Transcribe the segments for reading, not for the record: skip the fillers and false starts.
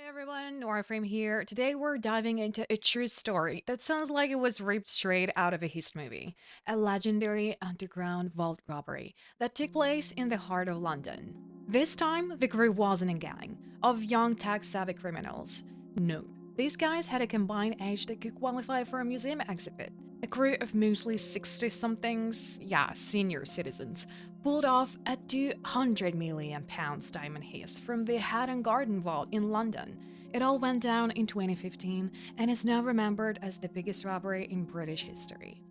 Hi everyone, Nora Frame here. Today we're diving into a true story that sounds like it was ripped straight out of a heist movie. A legendary underground vault robbery that took place in the heart of London. This time, the crew wasn't a gang of young tech-savvy criminals. No, these guys had a combined age that could qualify for a museum exhibit. A crew of mostly 60-somethings, yeah, senior citizens, pulled off a £200 million diamond heist from the Hatton Garden Vault in London. It all went down in 2015 and is now remembered as the biggest robbery in British history.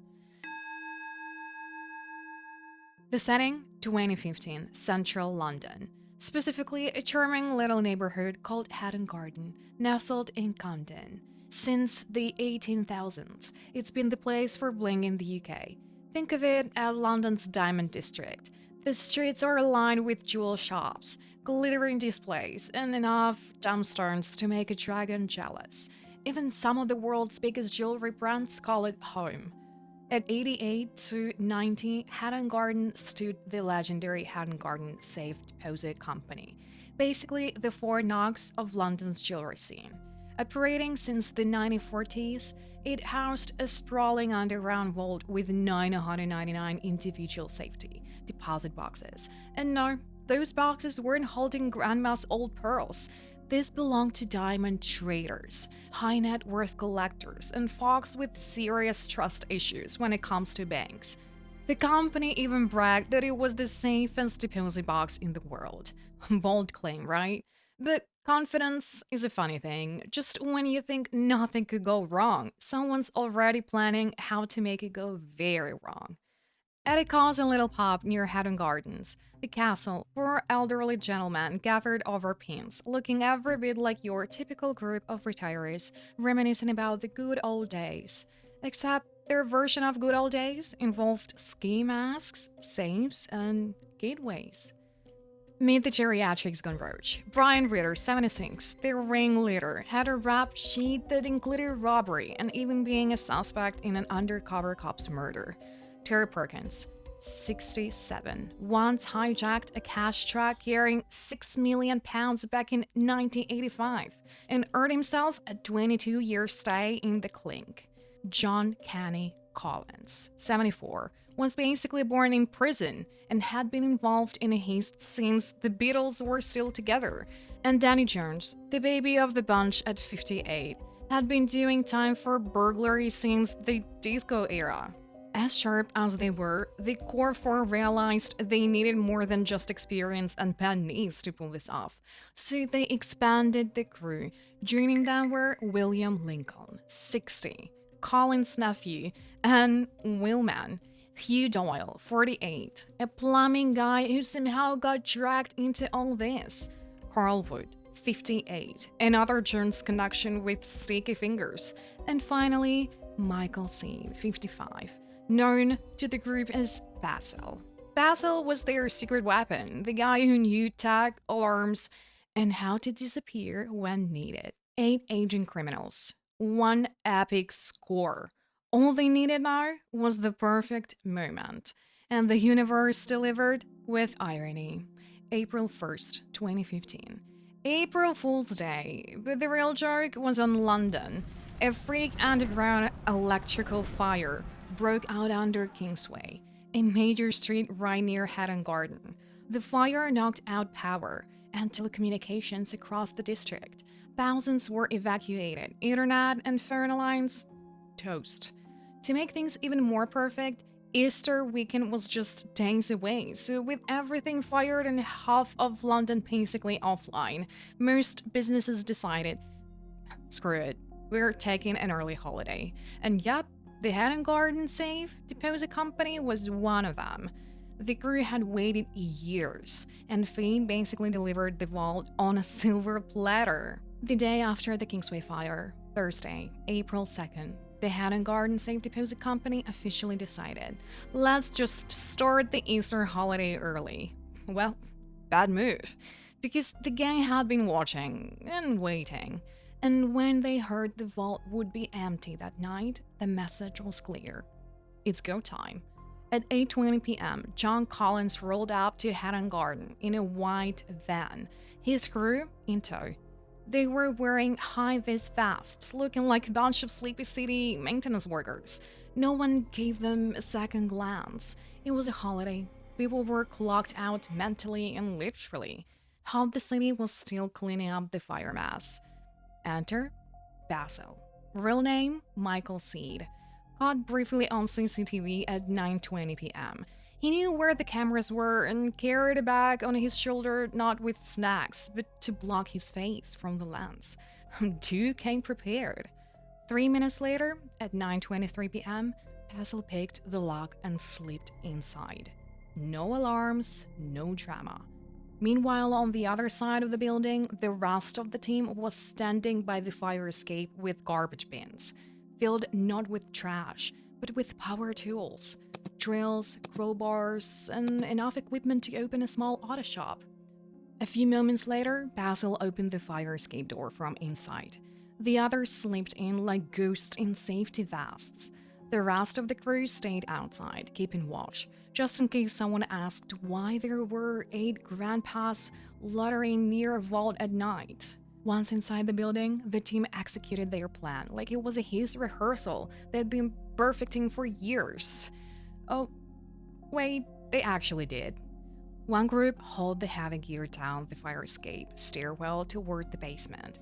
The setting? 2015, central London. Specifically, a charming little neighborhood called Hatton Garden, nestled in Camden. Since the 18,000s, it's been the place for bling in the UK. Think of it as London's Diamond District. The streets are lined with jewel shops, glittering displays, and enough gemstones to make a dragon jealous. Even some of the world's biggest jewelry brands call it home. At 88 to 90, Hatton Garden stood the legendary Hatton Garden Safe Deposit Company, basically the Fort Knox of London's jewelry scene. Operating since the 1940s, it housed a sprawling underground vault with 999 individual safety deposit boxes. And no, those boxes weren't holding grandma's old pearls. This belonged to diamond traders, high net worth collectors, and folks with serious trust issues when it comes to banks. The company even bragged that it was the safest deposit box in the world. Bold claim, right? But confidence is a funny thing. Just when you think nothing could go wrong, someone's already planning how to make it go very wrong. At a cozy little pub near Hatton Gardens, the castle, four elderly gentlemen gathered over pins, looking every bit like your typical group of retirees reminiscing about the good old days. Except their version of good old days involved ski masks, safes, and gateways. Meet the geriatrics gone roach. Brian Ritter, 76, the ringleader, had a rap sheet that included robbery and even being a suspect in an undercover cop's murder. Terry Perkins, 67, once hijacked a cash truck carrying £6 million back in 1985 and earned himself a 22-year stay in the clink. John Canny Collins, 74, was basically born in prison and had been involved in a heist since the Beatles were still together. And Danny Jones, the baby of the bunch at 58, had been doing time for burglary since the disco era. As sharp as they were, the core four realized they needed more than just experience and bad knees to pull this off, so they expanded the crew. Joining them were William Lincoln, 60, Colin's nephew, and Willman, Hugh Doyle, 48, a plumbing guy who somehow got dragged into all this, Carl Wood, 58, another Jones connection with sticky fingers, and finally, Michael Sean, 55, known to the group as Basil. Basil was their secret weapon, the guy who knew tag, alarms, and how to disappear when needed. 8 aging criminals, 1 epic score. All they needed now was the perfect moment, and the universe delivered with irony. April 1st, 2015. April Fool's Day, but the real joke was on London. A freak underground electrical fire broke out under Kingsway, a major street right near Hatton Garden. The fire knocked out power and telecommunications across the district. Thousands were evacuated. Internet and phone lines toast. To make things even more perfect, Easter weekend was just days away, so with everything fired and half of London basically offline, most businesses decided, screw it, we're taking an early holiday. And yep, the Hatton Garden Safe Deposit Company was one of them. The crew had waited years, and fate basically delivered the vault on a silver platter. The day after the Kingsway fire, Thursday, April 2nd, The Hatton Garden Safe Deposit Company officially decided, let's just start the Easter holiday early. Well, bad move, because the gang had been watching and waiting, and when they heard the vault would be empty that night, the message was clear. It's go time. At 8:20 p.m., John Collins rolled up to Hatton Garden in a white van, his crew in tow. They were wearing high-vis vests, looking like a bunch of Sleepy City maintenance workers. No one gave them a second glance. It was a holiday. People were clocked out mentally and literally. Half the city was still cleaning up the fire mess. Enter Basil. Real name, Michael Seed. Caught briefly on CCTV at 9:20 p.m. He knew where the cameras were and carried a bag on his shoulder, not with snacks, but to block his face from the lens. Dude came prepared. 3 minutes later, at 9:23 p.m., Basil picked the lock and slipped inside. No alarms, no drama. Meanwhile, on the other side of the building, the rest of the team was standing by the fire escape with garbage bins, filled not with trash, but with power tools. Drills, crowbars, and enough equipment to open a small auto shop. A few moments later, Basil opened the fire escape door from inside. The others slipped in like ghosts in safety vests. The rest of the crew stayed outside, keeping watch, just in case someone asked why there were 8 grandpas loitering near a vault at night. Once inside the building, the team executed their plan like it was a heist rehearsal they'd been perfecting for years. Oh, wait, they actually did. One group hauled the heavy gear down the fire escape stairwell toward the basement.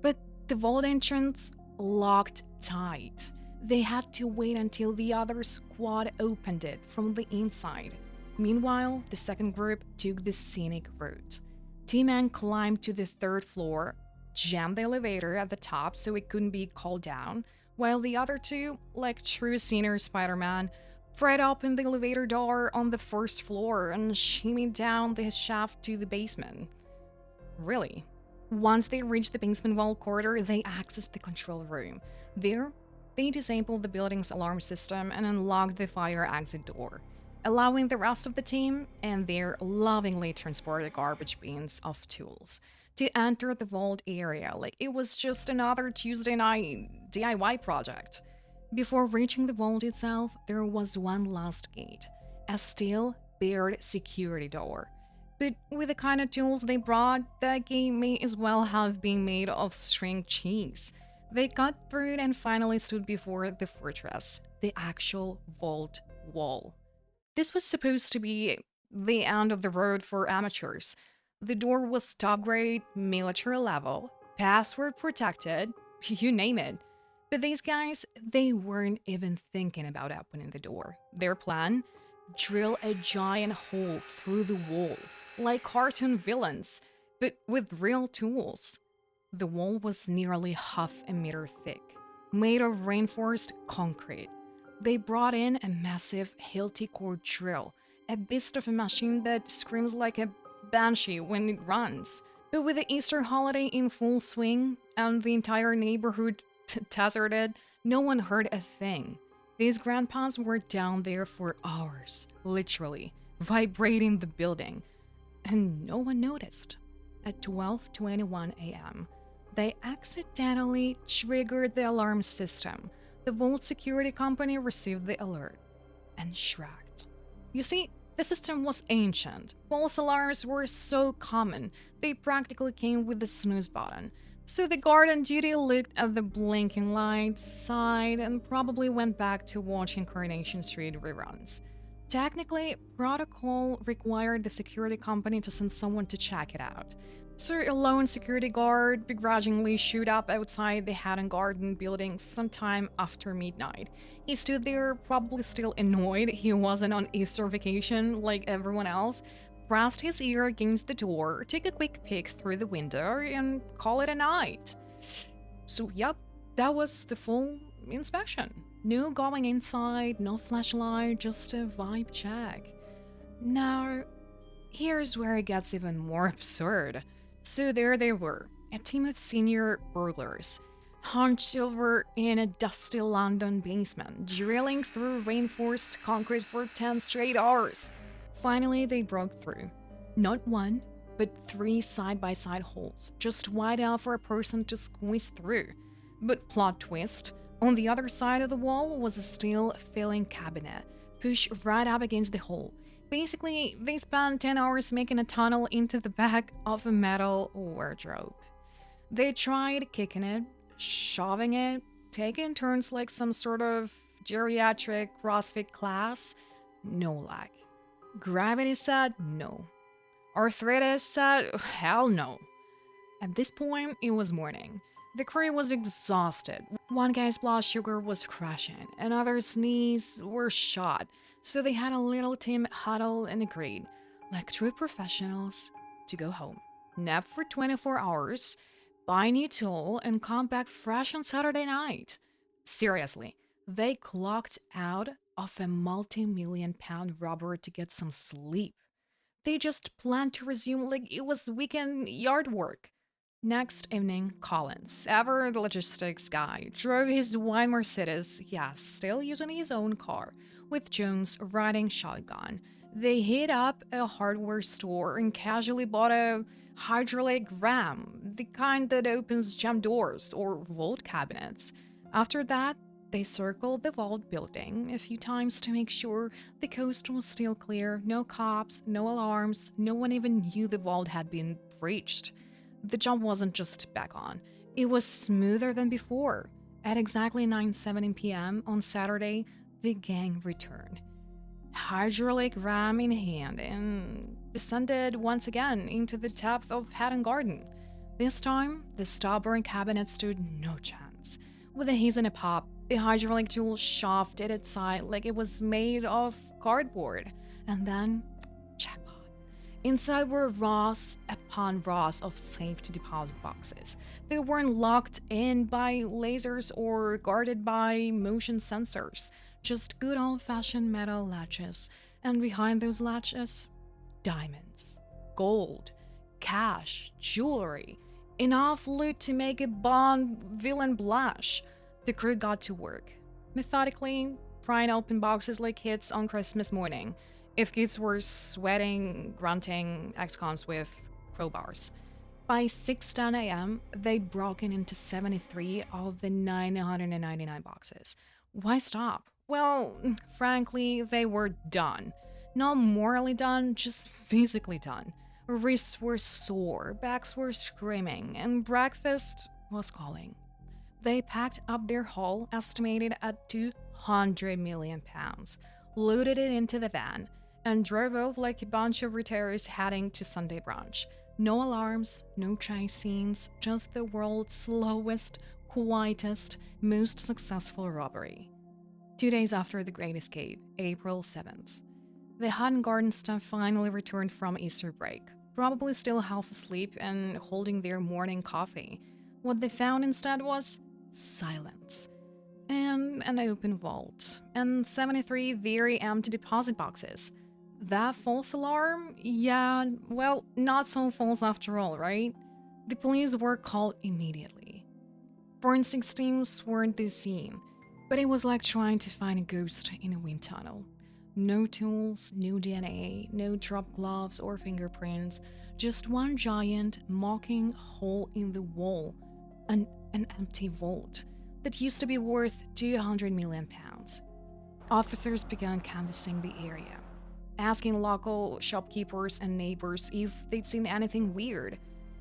But the vault entrance locked tight. They had to wait until the other squad opened it from the inside. Meanwhile, the second group took the scenic route. T-Man climbed to the 3rd floor, jammed the elevator at the top so it couldn't be called down, while the other two, like true senior Spider-Man, pried open the elevator door on the 1st floor and shimmied down the shaft to the basement. Really. Once they reached the basement wall corridor, they accessed the control room. There, they disabled the building's alarm system and unlocked the fire exit door, allowing the rest of the team and their lovingly transported garbage bins of tools to enter the vault area like it was just another Tuesday night DIY project. Before reaching the vault itself, there was one last gate, a steel, barred security door. But with the kind of tools they brought, that gate may as well have been made of string cheese. They cut through it and finally stood before the fortress, the actual vault wall. This was supposed to be the end of the road for amateurs. The door was top-grade, military level, password protected, you name it. But these guys, they weren't even thinking about opening the door. Their plan? Drill a giant hole through the wall, like cartoon villains, but with real tools. The wall was nearly half a meter thick, made of reinforced concrete. They brought in a massive Hilti-core drill, a beast of a machine that screams like a banshee when it runs. But with the Easter holiday in full swing and the entire neighborhood deserted, no one heard a thing. These grandpas were down there for hours, literally, vibrating the building, and no one noticed. At 12:21 a.m., they accidentally triggered the alarm system. The vault security company received the alert and shrugged. You see, the system was ancient. False alarms were so common, they practically came with the snooze button. So the guard on duty looked at the blinking lights, sighed, and probably went back to watching Coronation Street reruns. Technically, protocol required the security company to send someone to check it out. So a lone security guard begrudgingly showed up outside the Hatton Garden building sometime after midnight. He stood there, probably still annoyed he wasn't on Easter vacation like everyone else, pressed his ear against the door, took a quick peek through the window, and call it a night. So yep, that was the full inspection. No going inside, no flashlight, just a vibe check. Now, here's where it gets even more absurd. So there they were, a team of senior burglars. hunched over in a dusty London basement, drilling through reinforced concrete for 10 straight hours. Finally, they broke through. Not one, but three side by side holes, just wide enough for a person to squeeze through. But plot twist, on the other side of the wall was a steel filling cabinet, pushed right up against the hole. Basically, they spent 10 hours making a tunnel into the back of a metal wardrobe. They tried kicking it, shoving it, taking turns like some sort of geriatric CrossFit class. No luck. Gravity said no. Arthritis said hell no. At this point, it was morning. The crew was exhausted. One guy's blood sugar was crashing, and others' knees were shot, so they had a little team huddle and agreed, like true professionals, to go home, nap for 24 hours, buy new tool, and come back fresh on Saturday night. Seriously, they clocked out of a multi-million-pound robbery to get some sleep. They just planned to resume like it was weekend yard work. Next evening, Collins, ever the logistics guy, drove his white Mercedes, yes, still using his own car, with Jones riding shotgun. They hit up a hardware store and casually bought a hydraulic ram, the kind that opens jam doors or vault cabinets. After that, they circled the vault building a few times to make sure the coast was still clear, no cops, no alarms, no one even knew the vault had been breached. The jump wasn't just back on, it was smoother than before. At exactly 9:17 p.m. on Saturday, the gang returned, hydraulic ram in hand, and descended once again into the depth of Hatton Garden. This time, the stubborn cabinet stood no chance. With a hiss and a pop, the hydraulic tool shoved at its side like it was made of cardboard, and then jackpot. Inside were rows upon rows of safe deposit boxes. They weren't locked in by lasers or guarded by motion sensors, just good old fashioned metal latches. And behind those latches, diamonds, gold, cash, jewelry, enough loot to make a Bond villain blush. The crew got to work, methodically prying open boxes like kids on Christmas morning. If kids were sweating, grunting ex-cons with crowbars. By 6:10 a.m., they'd broken into 73 of the 999 boxes. Why stop? Well, frankly, they were done. Not morally done, just physically done. Wrists were sore, backs were screaming, and breakfast was calling. They packed up their haul, estimated at 200 million pounds, loaded it into the van, and drove off like a bunch of retirees heading to Sunday brunch. No alarms, no chase scenes, just the world's slowest, quietest, most successful robbery. 2 days after the Great Escape, April 7th, the Hatton Garden staff finally returned from Easter break, probably still half asleep and holding their morning coffee. What they found instead was silence. And an open vault, and 73 very empty deposit boxes. That false alarm? Yeah, well, not so false after all, right? The police were called immediately. Forensics teams swarmed the scene, but it was like trying to find a ghost in a wind tunnel. No tools, no DNA, no drop gloves or fingerprints, just one giant, mocking hole in the wall, an empty vault that used to be worth 200 million pounds. Officers began canvassing the area, asking local shopkeepers and neighbors if they'd seen anything weird.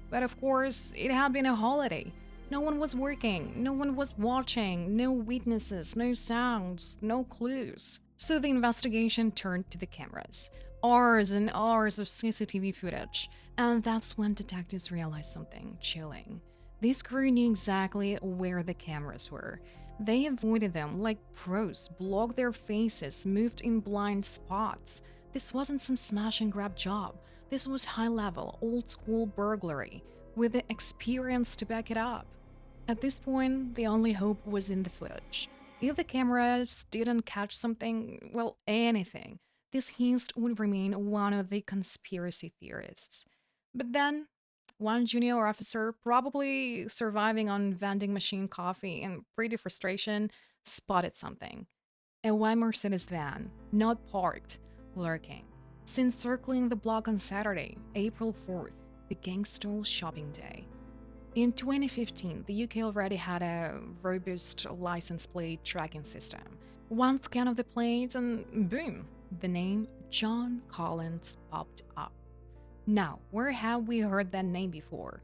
But of course, it had been a holiday. No one was working, no one was watching, no witnesses, no sounds, no clues. So the investigation turned to the cameras. Hours and hours of CCTV footage. And that's when detectives realized something chilling. This crew knew exactly where the cameras were. They avoided them like pros, blocked their faces, moved in blind spots. This wasn't some smash and grab job. This was high level, old school burglary, with the experience to back it up. At this point, the only hope was in the footage. If the cameras didn't catch something, well, anything, this heist would remain one of the conspiracy theorists. But then, one junior officer, probably surviving on vending machine coffee and pretty frustration, spotted something. A white Mercedes van, not parked, lurking. Since circling the block on Saturday, April 4th, the gang stole shopping day. In 2015, the UK already had a robust license plate tracking system. One scan of the plates, and boom, the name John Collins popped up. Now, where have we heard that name before?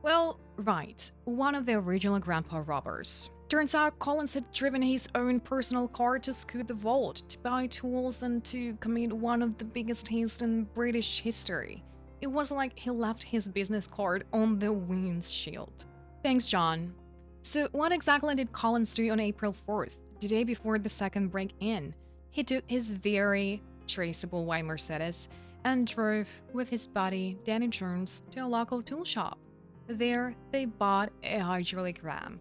Well, right, one of the original grandpa robbers. Turns out Collins had driven his own personal car to scoot the vault, to buy tools, and to commit one of the biggest heists in British history. It was like he left his business card on the windshield. Thanks, John. So, what exactly did Collins do on April 4th, the day before the second break in? He took his very traceable white Mercedes and drove with his buddy Danny Jones to a local tool shop. There, they bought a hydraulic ram,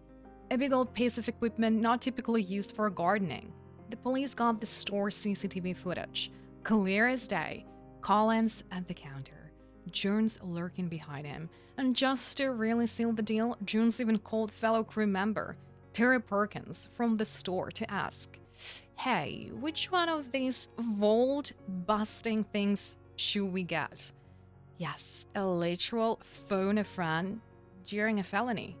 a big old piece of equipment not typically used for gardening. The police got the store CCTV footage, clear as day. Collins at the counter, Jones lurking behind him, and just to really seal the deal, Jones even called fellow crew member Terry Perkins from the store to ask, "Hey, which one of these vault-busting things should we get?" Yes, a literal phone a friend during a felony.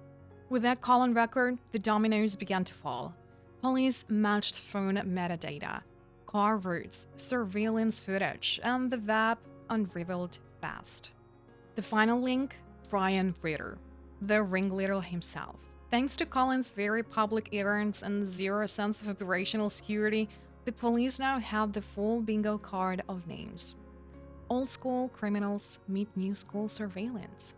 With that call on record, the dominoes began to fall. Police matched phone metadata, car routes, surveillance footage, and the web unraveled fast. The final link? Brian Ritter, the ringleader himself. Thanks to Collins' very public errands and zero sense of operational security, the police now have the full bingo card of names. Old school criminals meet new school surveillance.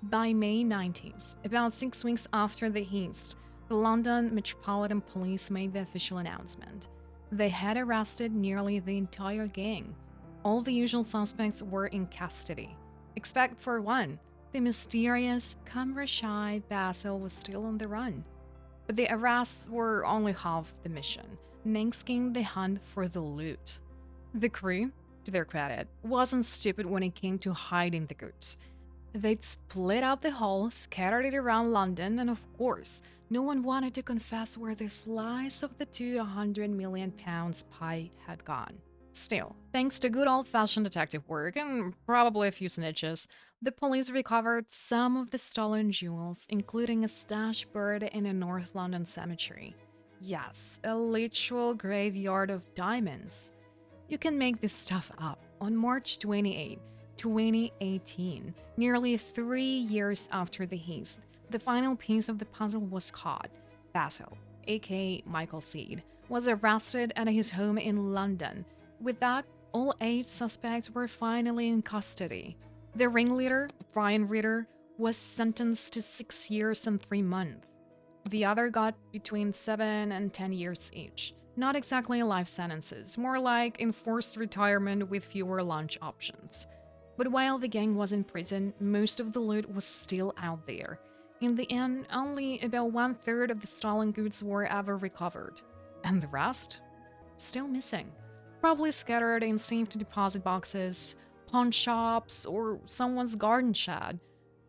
By May 19th, about 6 weeks after the heist, the London Metropolitan Police made the official announcement. They had arrested nearly the entire gang. All the usual suspects were in custody. Except for one, the mysterious, camera-shy Basil was still on the run. But the arrests were only half the mission, next-came the hunt for the loot. The crew, to their credit, wasn't stupid when it came to hiding the goods. They'd split out the haul, scattered it around London, and of course, no one wanted to confess where the slice of the £200 million pie had gone. Still, thanks to good old-fashioned detective work and probably a few snitches, the police recovered some of the stolen jewels, including a stash buried in a North London cemetery. Yes, a literal graveyard of diamonds. You can make this stuff up. On March 28, 2018, nearly 3 years after the heist, the final piece of the puzzle was caught. Basil, aka Michael Seed, was arrested at his home in London. With that, all 8 suspects were finally in custody. The ringleader, Brian Ritter, was sentenced to 6 years and 3 months. The other got between 7 and 10 years each. Not exactly life sentences, more like enforced retirement with fewer lunch options. But while the gang was in prison, most of the loot was still out there. In the end, only about 1/3 of the stolen goods were ever recovered. And the rest? Still missing. Probably scattered in safe deposit boxes, pawn shops, or someone's garden shed.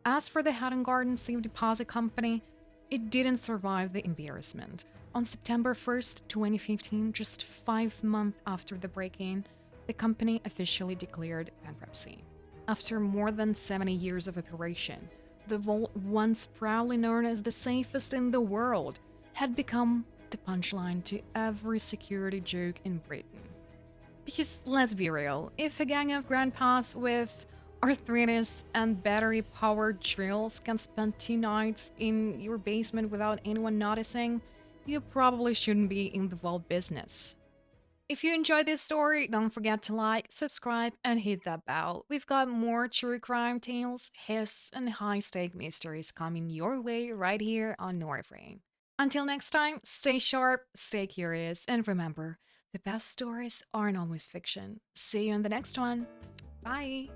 As for the Hatton Garden Safe Deposit Company, it didn't survive the embarrassment. On September 1st, 2015, just 5 months after the break-in, the company officially declared bankruptcy. After more than 70 years of operation, the vault, once proudly known as the safest in the world, had become the punchline to every security joke in Britain. Because let's be real, if a gang of grandpas with arthritis and battery-powered drills can spend 2 nights in your basement without anyone noticing, you probably shouldn't be in the vault business. If you enjoyed this story, don't forget to like, subscribe, and hit that bell. We've got more true crime tales, heists, and high-stake mysteries coming your way right here on Northrain. Until next time, stay sharp, stay curious, and remember, the best stories aren't always fiction. See you in the next one. Bye!